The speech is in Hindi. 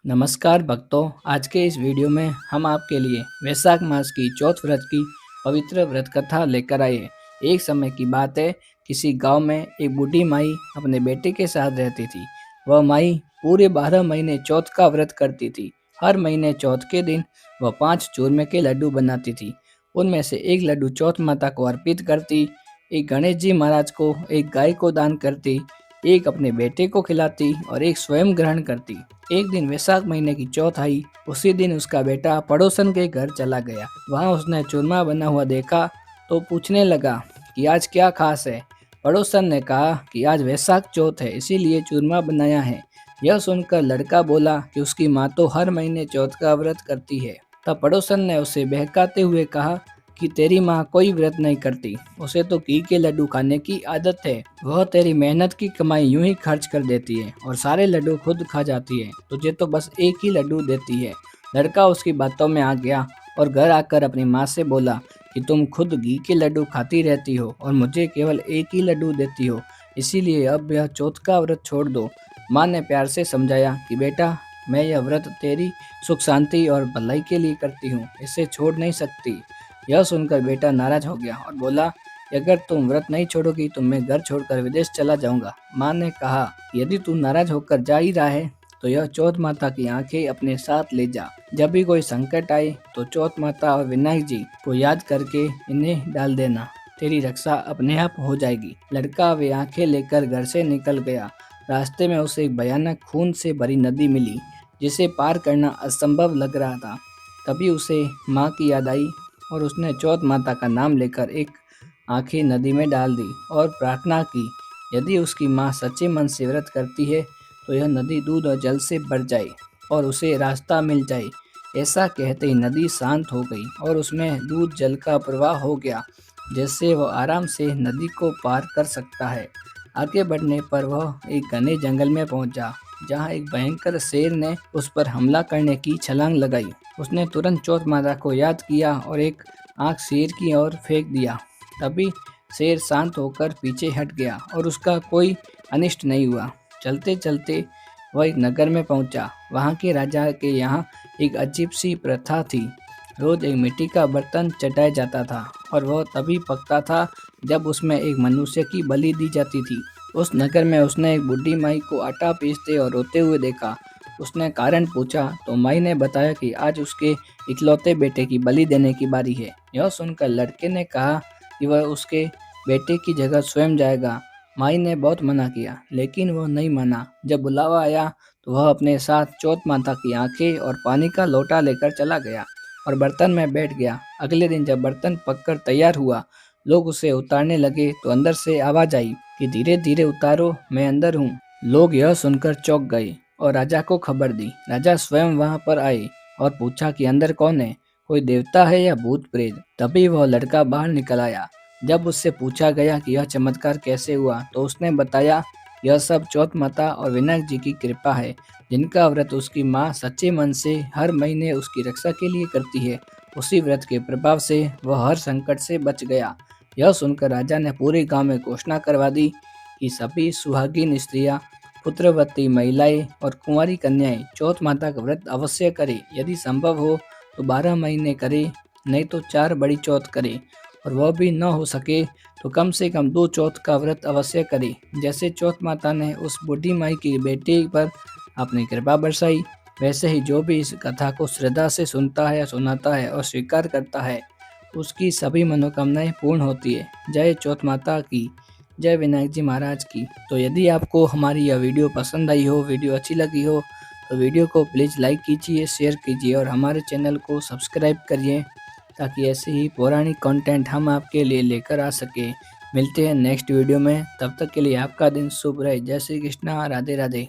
नमस्कार भक्तों। आज के इस वीडियो में हम आपके लिए वैशाख मास की चौथ व्रत की पवित्र व्रत कथा लेकर आए हैं। एक समय की बात है, किसी गांव में एक बूढ़ी माई अपने बेटे के साथ रहती थी। वह माई पूरे 12 महीने चौथ का व्रत करती थी। हर महीने चौथ के दिन वह 5 चूरमे के लड्डू बनाती थी। उनमें से एक लड्डू चौथ माता को अर्पित करती, एक गणेश जी महाराज को, एक गाय को दान करती, एक अपने बेटे को खिलाती और एक स्वयं ग्रहण करती। एक दिन वैशाख महीने की चौथ आई। उसी दिन उसका बेटा पड़ोसन के घर चला गया। वहां उसने चूरमा बना हुआ देखा तो पूछने लगा कि आज क्या खास है। पड़ोसन ने कहा कि आज वैशाख चौथ है, इसीलिए चूरमा बनाया है। यह सुनकर लड़का बोला कि उसकी माँ तो हर महीने चौथ का व्रत करती है। तब पड़ोसन ने उसे बहकाते हुए कहा कि तेरी माँ कोई व्रत नहीं करती, उसे तो घी के लड्डू खाने की आदत है। वह तेरी मेहनत की कमाई यूं ही खर्च कर देती है और सारे लड्डू खुद खा जाती है, तुझे तो बस एक ही लड्डू देती है। लड़का उसकी बातों में आ गया और घर आकर अपनी माँ से बोला कि तुम खुद घी के लड्डू खाती रहती हो और मुझे केवल एक ही लड्डू देती हो, इसीलिए अब यह चौथ का व्रत छोड़ दो। माँ ने प्यार से समझाया कि बेटा, मैं यह व्रत तेरी सुख शांति और भलाई के लिए करती हूँ, इसे छोड़ नहीं सकती। यह सुनकर बेटा नाराज हो गया और बोला, अगर तुम व्रत नहीं छोड़ोगी तो मैं घर छोड़कर विदेश चला जाऊंगा। माँ ने कहा, यदि तू नाराज होकर जा ही रहा है तो यह चौथ माता की आंखें अपने साथ ले जा। जब भी कोई संकट आए तो चौथ माता और विनायक जी को याद करके इन्हें डाल देना, तेरी रक्षा अपने आप हो जाएगी। लड़का वे आंखें लेकर घर से निकल गया। रास्ते में उसे एक भयानक खून से भरी नदी मिली, जिसे पार करना असंभव लग रहा था। तभी उसे माँ की याद आई और उसने चौथ माता का नाम लेकर एक आंखें नदी में डाल दी और प्रार्थना की, यदि उसकी माँ सच्चे मन से व्रत करती है तो यह नदी दूध और जल से भर जाए और उसे रास्ता मिल जाए। ऐसा कहते ही नदी शांत हो गई और उसमें दूध जल का प्रवाह हो गया, जिससे वह आराम से नदी को पार कर सकता है। आगे बढ़ने पर वह एक घने जंगल में पहुंचा, जहां एक भयंकर शेर ने उस पर हमला करने की छलांग लगाई। उसने तुरंत चौथ माता को याद किया और एक आंख शेर की ओर फेंक दिया। तभी शेर शांत होकर पीछे हट गया और उसका कोई अनिष्ट नहीं हुआ। चलते चलते वह एक नगर में पहुंचा। वहां के राजा के यहाँ एक अजीब सी प्रथा थी। रोज एक मिट्टी का बर्तन चटाया जाता था और वह तभी पकता था जब उसमें एक मनुष्य की बलि दी जाती थी। उस नगर में उसने एक बूढ़ी माई को आटा पीसते और रोते हुए देखा। उसने कारण पूछा तो माई ने बताया कि आज उसके इकलौते बेटे की बलि देने की बारी है। यह सुनकर लड़के ने कहा कि वह उसके बेटे की जगह स्वयं जाएगा। माई ने बहुत मना किया, लेकिन वह नहीं माना। जब बुलावा आया तो वह अपने साथ चौथ माता की आंखें और पानी का लोटा लेकर चला गया और बर्तन में बैठ गया। अगले दिन जब बर्तन पककर तैयार हुआ, लोग उसे उतारने लगे तो अंदर से आवाज आई कि धीरे धीरे उतारो, मैं अंदर हूँ। लोग यह सुनकर चौंक गए और राजा को खबर दी। राजा स्वयं वहां पर आए और पूछा कि अंदर कौन है, कोई देवता है या भूत प्रेत। तभी वह लड़का बाहर निकल आया। जब उससे पूछा गया कि यह चमत्कार कैसे हुआ तो उसने बताया, यह सब चौथ माता और विनायक जी की कृपा है, जिनका व्रत उसकी माँ सच्चे मन से हर महीने उसकी रक्षा के लिए करती है। उसी व्रत के प्रभाव से वह हर संकट से बच गया। यह सुनकर राजा ने पूरे गांव में घोषणा करवा दी कि सभी सुहागिन स्त्रियां, पुत्रवती महिलाएं और कुंवारी कन्याएं चौथ माता का व्रत अवश्य करें। यदि संभव हो तो 12 महीने करें, नहीं तो 4 बड़ी चौथ करें, और वह भी न हो सके तो कम से कम 2 चौथ का व्रत अवश्य करें। जैसे चौथ माता ने उस बूढ़ी माई की बेटी पर अपनी कृपा बरसाई, वैसे ही जो भी इस कथा को श्रद्धा से सुनता है, सुनाता है और स्वीकार करता है, उसकी सभी मनोकामनाएं पूर्ण होती है। जय चौथ माता की, जय विनायक जी महाराज की। तो यदि आपको हमारी यह वीडियो पसंद आई हो, वीडियो अच्छी लगी हो, तो वीडियो को प्लीज़ लाइक कीजिए, शेयर कीजिए और हमारे चैनल को सब्सक्राइब करिए, ताकि ऐसे ही पौराणिक कंटेंट हम आपके लिए लेकर आ सके। मिलते हैं नेक्स्ट वीडियो में, तब तक के लिए आपका दिन शुभ रहे। जय श्री कृष्णा, राधे राधे।